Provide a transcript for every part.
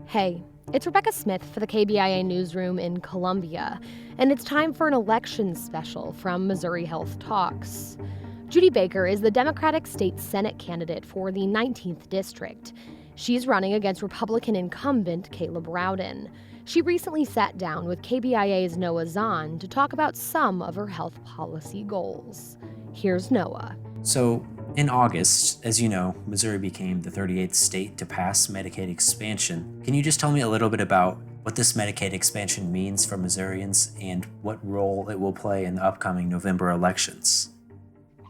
Hey, it's Rebecca Smith for the KBIA newsroom in Columbia, and it's time for an election special from Missouri Health Talks. Judy Baker is the Democratic State Senate candidate for the 19th District. She's running against Republican Incumbent Caleb Rowden. She recently sat down with KBIA's Zahn to talk about some of her health policy goals. Here's Noah. So, in August, as you know, Missouri became the 38th state to pass Medicaid expansion. Can you just tell me a little bit about what this Medicaid expansion means for Missourians and what role it will play in the upcoming November elections?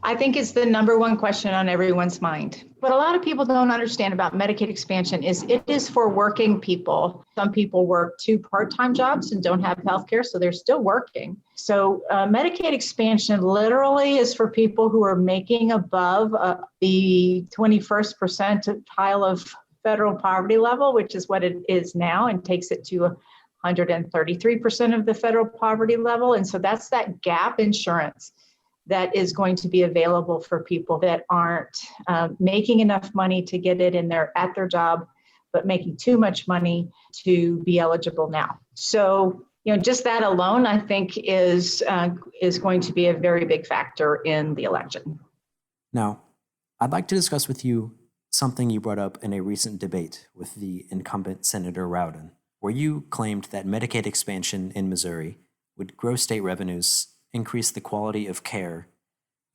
I think it's the number one question on everyone's mind. What a lot of people don't understand about Medicaid expansion is it is for working people. Some people work 2 part-time jobs and don't have health care, so they're still working. So Medicaid expansion literally is for people who are making above the 21st percentile of federal poverty level, which is what it is now, and takes it to 133% of the federal poverty level. And so that's that gap insurance that is going to be available for people that aren't making enough money to get it at their job, but making too much money to be eligible now. So, just that alone, I think, is going to be a very big factor in the election. Now, I'd like to discuss with you something you brought up in a recent debate with the incumbent Senator Rowden, where you claimed that Medicaid expansion in Missouri would grow state revenues, increase the quality of care,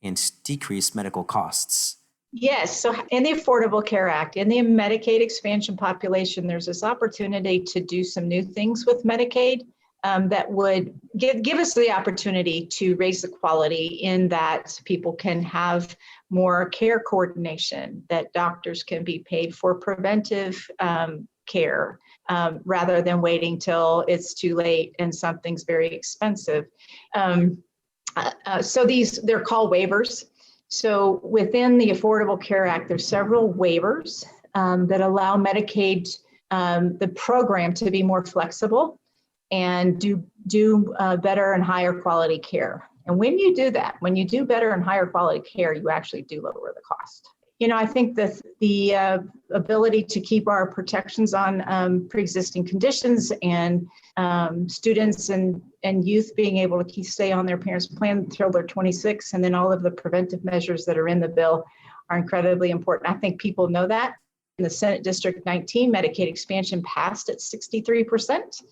and decrease medical costs. Yes. So in the Affordable Care Act, in the Medicaid expansion population, there's this opportunity to do some new things with Medicaid that would give us the opportunity to raise the quality in that people can have more care coordination, that doctors can be paid for preventive care rather than waiting till it's too late and something's very expensive. So they're called waivers. So within the Affordable Care Act, there's several waivers that allow Medicaid, the program, to be more flexible and do better and higher quality care. And when you do that, when you do better and higher quality care, you actually do lower the cost. I think that the ability to keep our protections on pre-existing conditions and students and youth being able to stay on their parents' plan until they're 26, and then all of the preventive measures that are in the bill are incredibly important. I think people know that. In the Senate District 19, Medicaid expansion passed at 63%,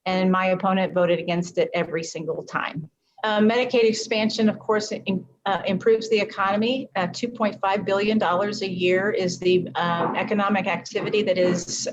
and my opponent voted against it every single time. Medicaid expansion, of course, improves the economy. $2.5 billion a year is the economic activity that is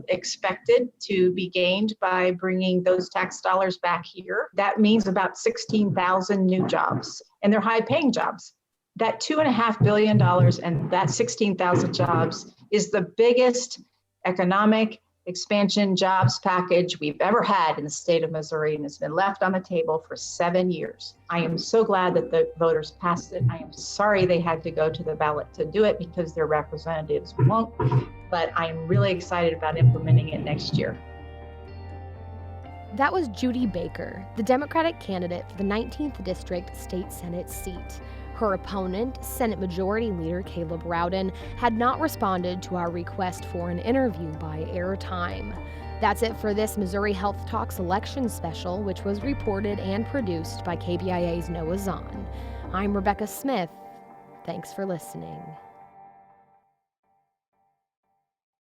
expected to be gained by bringing those tax dollars back here. That means about 16,000 new jobs, and they're high-paying jobs. That $2.5 billion and that 16,000 jobs is the biggest economic expansion jobs package we've ever had in the state of Missouri, and it's been left on the table for 7 years. I am so glad that the voters passed it. I am sorry they had to go to the ballot to do it because their representatives won't, but I'm really excited about implementing it next year. That was Judy Baker, the Democratic candidate for the 19th District State Senate seat. Her opponent, Senate Majority Leader Caleb Rowden, had not responded to our request for an interview by airtime. That's it for this Missouri Health Talks election special, which was reported and produced by KBIA's Zahn. I'm Rebecca Smith. Thanks for listening.